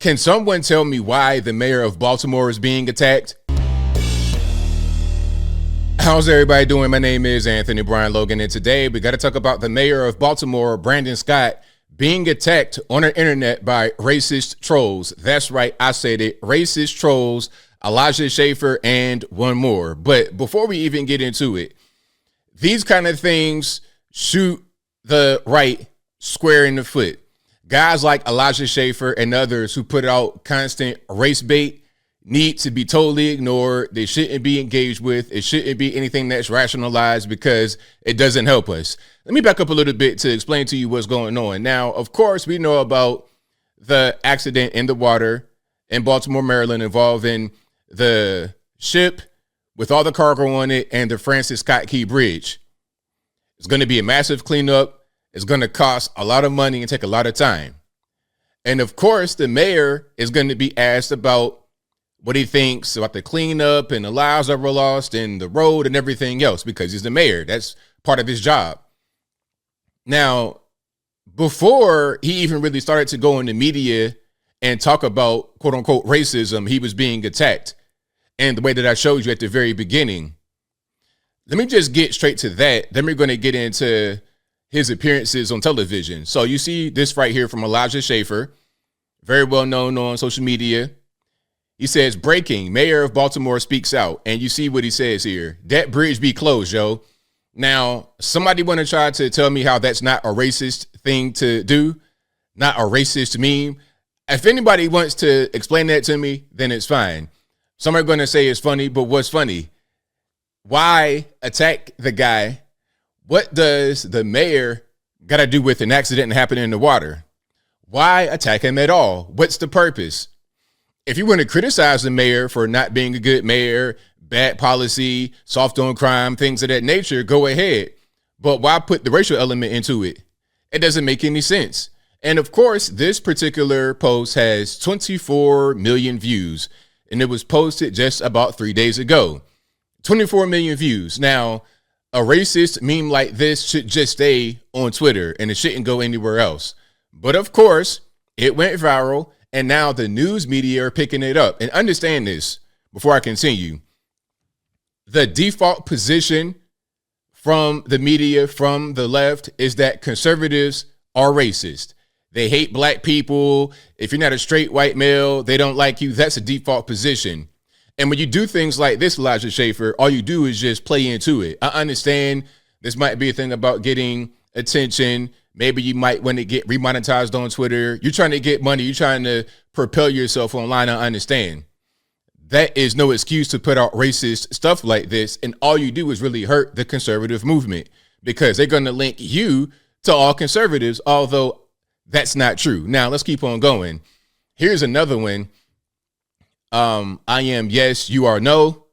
Can someone tell me why the mayor of Baltimore is being attacked? How's everybody doing? My name is Anthony Brian Logan, and today we got to talk about the mayor of Baltimore, Brandon Scott, being attacked on the internet by racist trolls. That's right, I said it. Racist trolls, Elijah Schaffer, and one more. But before we even get into it, these kind of things shoot the right square in the foot. Guys like Elijah Schaffer and others who put out constant race bait need to be totally ignored. They shouldn't be engaged with. It shouldn't be anything that's rationalized because it doesn't help us. Let me back up a little bit to explain to you what's going on. Now, of course, we know about the accident in the water in Baltimore, Maryland, involving the ship with all the cargo on it and the Francis Scott Key Bridge. It's going to be a massive cleanup. It's going to cost a lot of money and take a lot of time. And of course, the mayor is going to be asked about what he thinks about the cleanup and the lives that were lost and the road and everything else, because he's the mayor. That's part of his job. Now, before he even really started to go in the media and talk about quote unquote racism, he was being attacked. And the way that I showed you at the very beginning, let me just get straight to that. Then we're going to get into his appearances on television. So you see this right here from Elijah Schaffer, very well known on social media. He says, breaking, mayor of Baltimore speaks out. And you see what he says here. That bridge be closed, yo. Now, somebody want to try to tell me how that's not a racist thing to do, not a racist meme. If anybody wants to explain that to me, then it's fine. Some are going to say it's funny, but what's funny? Why attack the guy? What does the mayor got to do with an accident happening in the water? Why attack him at all? What's the purpose? If you want to criticize the mayor for not being a good mayor, bad policy, soft on crime, things of that nature, go ahead. But why put the racial element into it? It doesn't make any sense. And of course, this particular post has 24 million views, and it was posted just about 3 days ago. 24 million views. Now, a racist meme like this should just stay on Twitter and it shouldn't go anywhere else. But of course, it went viral and now the news media are picking it up. And understand this before I continue. The default position from the media, from the left, is that conservatives are racist. They hate black people. If you're not a straight white male, they don't like you. That's a default position. And when you do things like this, Elijah Schaffer, all you do is just play into it. I understand this might be a thing about getting attention. Maybe you might want to get remonetized on Twitter. You're trying to get money. You're trying to propel yourself online. I understand. That is no excuse to put out racist stuff like this. And all you do is really hurt the conservative movement because they're going to link you to all conservatives, although that's not true. Now, let's keep on going. Here's another one. I am yes, you are no.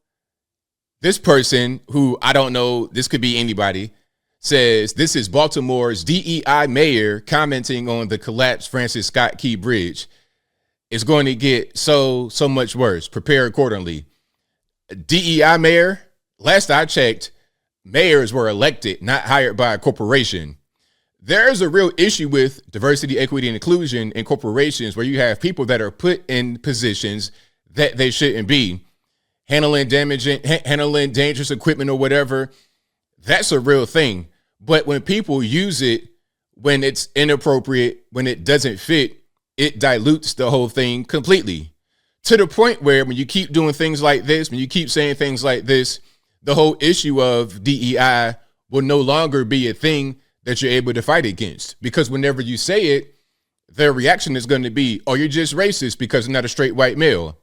This person, who I don't know, this could be anybody, says this is Baltimore's DEI mayor commenting on the collapsed Francis Scott Key Bridge. It's going to get so much worse. Prepare accordingly. DEI mayor, last I checked, mayors were elected, not hired by a corporation. There's a real issue with diversity, equity, and inclusion in corporations where you have people that are put in positions that they shouldn't be, handling dangerous equipment or whatever. That's a real thing. But when people use it, when it's inappropriate, when it doesn't fit, it dilutes the whole thing completely, to the point where when you keep doing things like this, when you keep saying things like this, the whole issue of DEI will no longer be a thing that you're able to fight against, because whenever you say it, their reaction is going to be, oh, you're just racist because you're not a straight white male.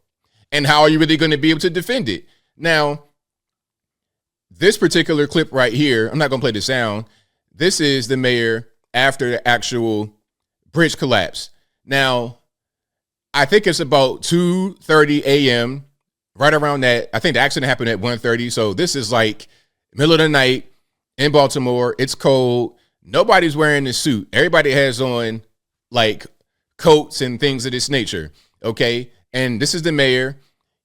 And how are you really going to be able to defend it? Now, this particular clip right here, I'm not going to play the sound. This is the mayor after the actual bridge collapse. Now, I think it's about 2:30 a.m., right around that. I think the accident happened at 1:30. So this is like middle of the night in Baltimore. It's cold. Nobody's wearing a suit. Everybody has on like coats and things of this nature. Okay. And this is the mayor.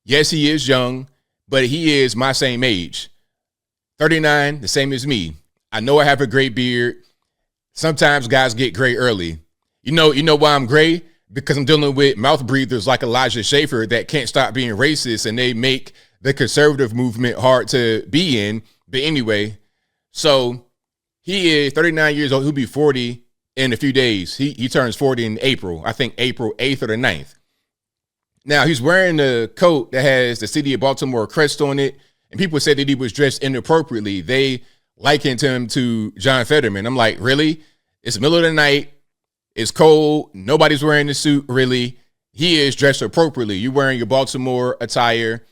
Yes, he is young, but he is my same age. 39, the same as me. I know I have a gray beard. Sometimes guys get gray early. You know why I'm gray? because I'm dealing with mouth breathers like Elijah Schaffer that can't stop being racist, and they make the conservative movement hard to be in. But anyway, so he is 39 years old. He'll be 40 in a few days. He turns 40 in April. I think April 8th or the 9th. Now, he's wearing a coat that has the city of Baltimore crest on it, and people said that he was dressed inappropriately. They likened him to John Fetterman. I'm like, really? It's the middle of the night. It's cold. Nobody's wearing the suit, really. He is dressed appropriately. You're wearing your Baltimore attire.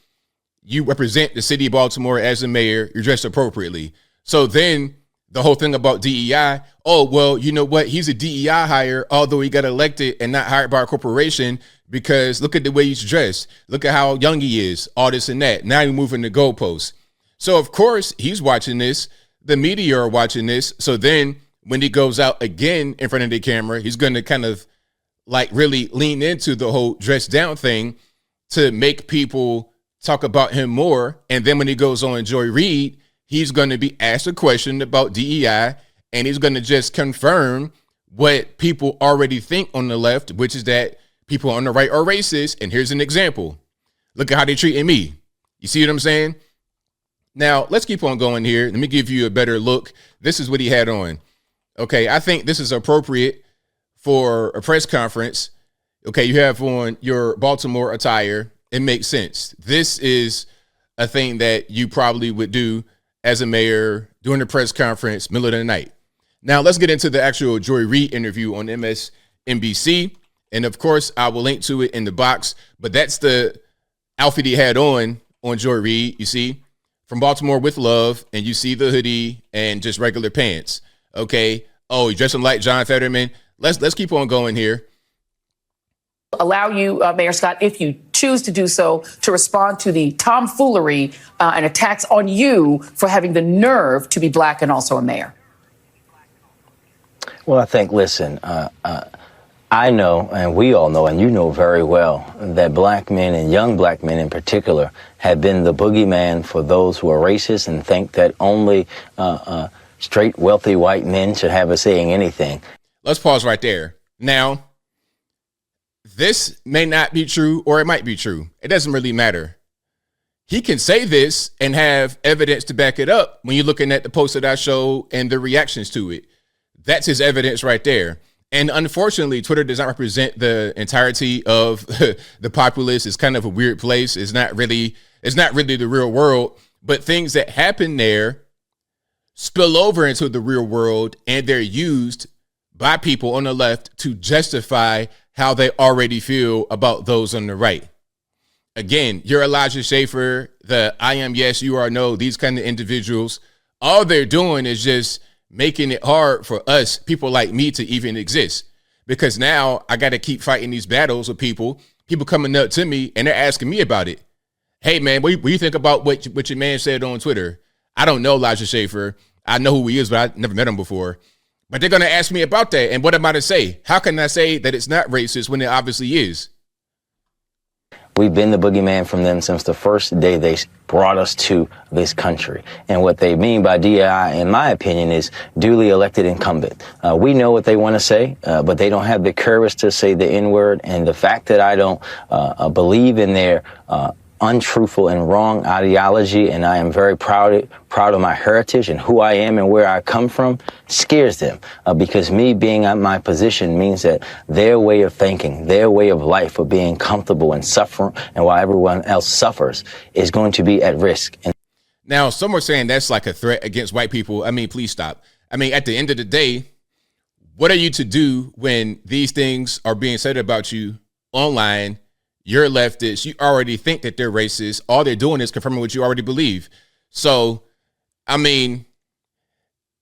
You represent the city of Baltimore as a mayor. You're dressed appropriately. So then the whole thing about DEI, oh, well, you know what? He's a DEI hire, although he got elected and not hired by a corporation, because look at the way he's dressed. Look at how young he is, all this and that. Now you're moving the goalposts. So, of course, he's watching this. The media are watching this. So then when he goes out again in front of the camera, he's going to kind of like really lean into the whole dress down thing to make people talk about him more. And then when he goes on Joy Reid, he's going to be asked a question about DEI, and he's going to just confirm what people already think on the left, which is that people on the right are racist. And here's an example. Look at how they treating me. You see what I'm saying? Now, let's keep on going here. Let me give you a better look. This is what he had on. Okay, I think this is appropriate for a press conference. Okay, you have on your Baltimore attire. It makes sense. This is a thing that you probably would do as a mayor during the press conference, middle of the night. Now, let's get into the actual Joy Reid interview on MSNBC. And of course, I will link to it in the box. But that's the outfit he had on Joy Reid, you see, from Baltimore with Love. And you see the hoodie and just regular pants. Okay. Oh, he's dressing like John Fetterman. Let's keep on going here. Allow you, Mayor Scott, if you choose to do so, to respond to the tomfoolery and attacks on you for having the nerve to be black and also a mayor. Well, I think, listen, I know, and we all know, and you know very well, that black men and young black men in particular have been the boogeyman for those who are racist and think that only straight, wealthy white men should have a say in anything. Let's pause right there. Now, this may not be true, or it might be true. It doesn't really matter. He can say this and have evidence to back it up when you're looking at the post that I showed and the reactions to it. That's his evidence right there. And unfortunately, Twitter does not represent the entirety of the populace. It's kind of a weird place. It's not really the real world, but things that happen there spill over into the real world, and they're used by people on the left to justify how they already feel about those on the right. Again, you're Elijah Schaffer, the I am yes, you are no, these kind of individuals. All they're doing is just making it hard for us, people like me, to even exist. Because now I got to keep fighting these battles with people coming up to me and they're asking me about it. Hey, man, what do you think about what your man said on Twitter? I don't know Elijah Schaffer. I know who he is, but I never met him before. But they're going to ask me about that. And what am I to say? How can I say that it's not racist when it obviously is? We've been the boogeyman from them since the first day they brought us to this country. And what they mean by DEI, in my opinion, is duly elected incumbent. We know what they want to say, but they don't have the courage to say the N-word. And the fact that I don't believe in their untruthful and wrong ideology, and I am very proud of my heritage and who I am and where I come from, scares them, because me being at my position means that their way of thinking, their way of life, of being comfortable and suffering, and while everyone else suffers, is going to be at risk. And now, some are saying that's like a threat against white people. I mean, please stop. I mean, at the end of the day, what are you to do when these things are being said about you online? You're leftist. You already think that they're racist. All they're doing is confirming what you already believe. So, I mean,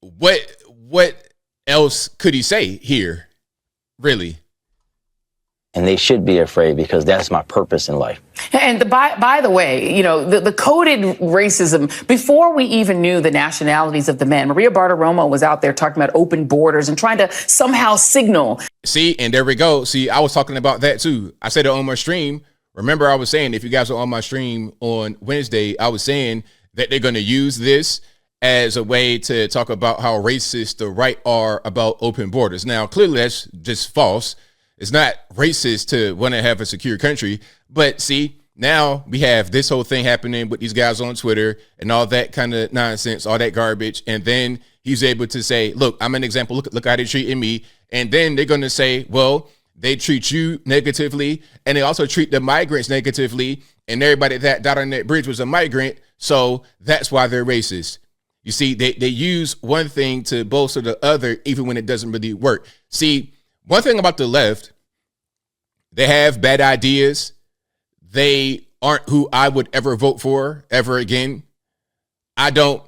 what else could he say here, really? And they should be afraid, because that's my purpose in life. And by the way, you know, the coded racism, before we even knew the nationalities of the men, Maria Bartiromo was out there talking about open borders and trying to somehow signal. See, and there we go. See, I was talking about that too. I said it on my stream. Remember, I was saying, if you guys are on my stream on Wednesday, I was saying that they're going to use this as a way to talk about how racist the right are about open borders. Now, clearly that's just false. It's not racist to want to have a secure country. But see, now we have this whole thing happening with these guys on Twitter and all that kind of nonsense, all that garbage. And then he's able to say, look, I'm an example. Look how they're treating me. And then they're going to say, well, they treat you negatively, and they also treat the migrants negatively, and everybody that died on that bridge was a migrant, so that's why they're racist. You see, they use one thing to bolster the other, even when it doesn't really work. See, one thing about the left, they have bad ideas. They aren't who I would ever vote for ever again. I don't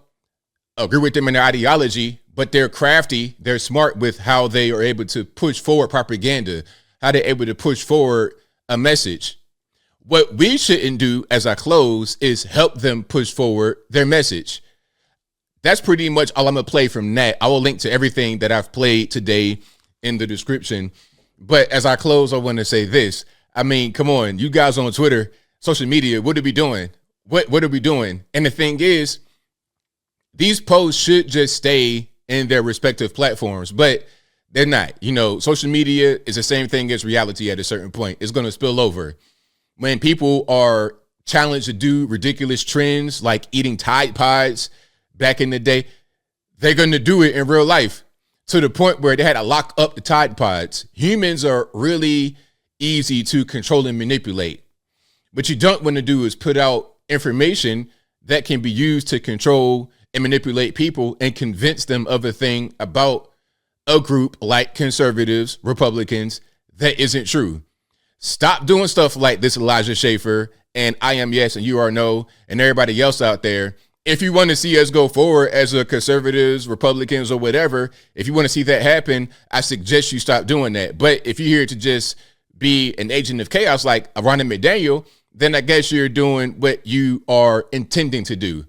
agree with them in their ideology, but they're crafty, they're smart with how they are able to push forward propaganda, how they're able to push forward a message. What we shouldn't do as I close is help them push forward their message. That's pretty much all I'm going to play from that. I will link to everything that I've played today in the description. But as I close, I want to say this. I mean, come on, you guys on Twitter, social media, what are we doing? What are we doing? And the thing is, these posts should just stay in their respective platforms, but they're not. You know, social media is the same thing as reality at a certain point. It's going to spill over. When people are challenged to do ridiculous trends like eating Tide Pods back in the day, they're going to do it in real life to the point where they had to lock up the Tide Pods. Humans are really easy to control and manipulate. What you don't want to do is put out information that can be used to control and manipulate people and convince them of a thing about a group like conservatives, Republicans, that isn't true. Stop doing stuff like this, Elijah Schaefer, and I am yes and you are no, and everybody else out there. If you want to see us go forward as a conservatives, Republicans, or whatever, if you want to see that happen, I suggest you stop doing that. But if you're here to just be an agent of chaos like Ronnie McDaniel, then I guess you're doing what you are intending to do.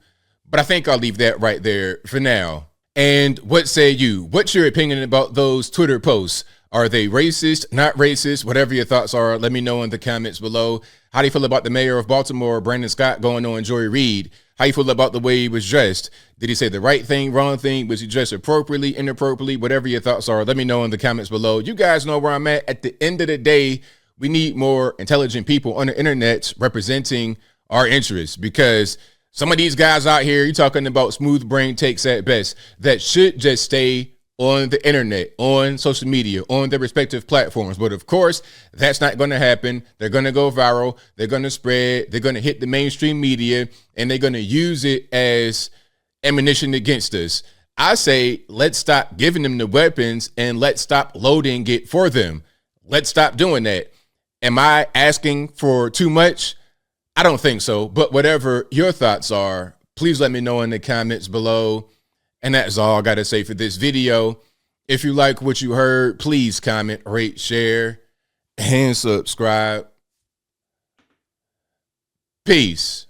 But I think I'll leave that right there for now. And what say you? What's your opinion about those Twitter posts? Are they racist, not racist? Whatever your thoughts are, let me know in the comments below. How do you feel about the mayor of Baltimore, Brandon Scott, going on Joy Reid? How you feel about the way he was dressed? Did he say the right thing, wrong thing? Was he dressed appropriately, inappropriately? Whatever your thoughts are, let me know in the comments below. You guys know where I'm at. At the end of the day, we need more intelligent people on the internet representing our interests, because some of these guys out here, you're talking about smooth brain takes at best, that should just stay on the internet, on social media, on their respective platforms. But of course, that's not going to happen. They're going to go viral. They're going to spread. They're going to hit the mainstream media, and they're going to use it as ammunition against us. I say, let's stop giving them the weapons and let's stop loading it for them. Let's stop doing that. Am I asking for too much? I don't think so, but whatever your thoughts are, please let me know in the comments below. And that's all I got to say for this video. If you like what you heard, please comment, rate, share, and subscribe. Peace.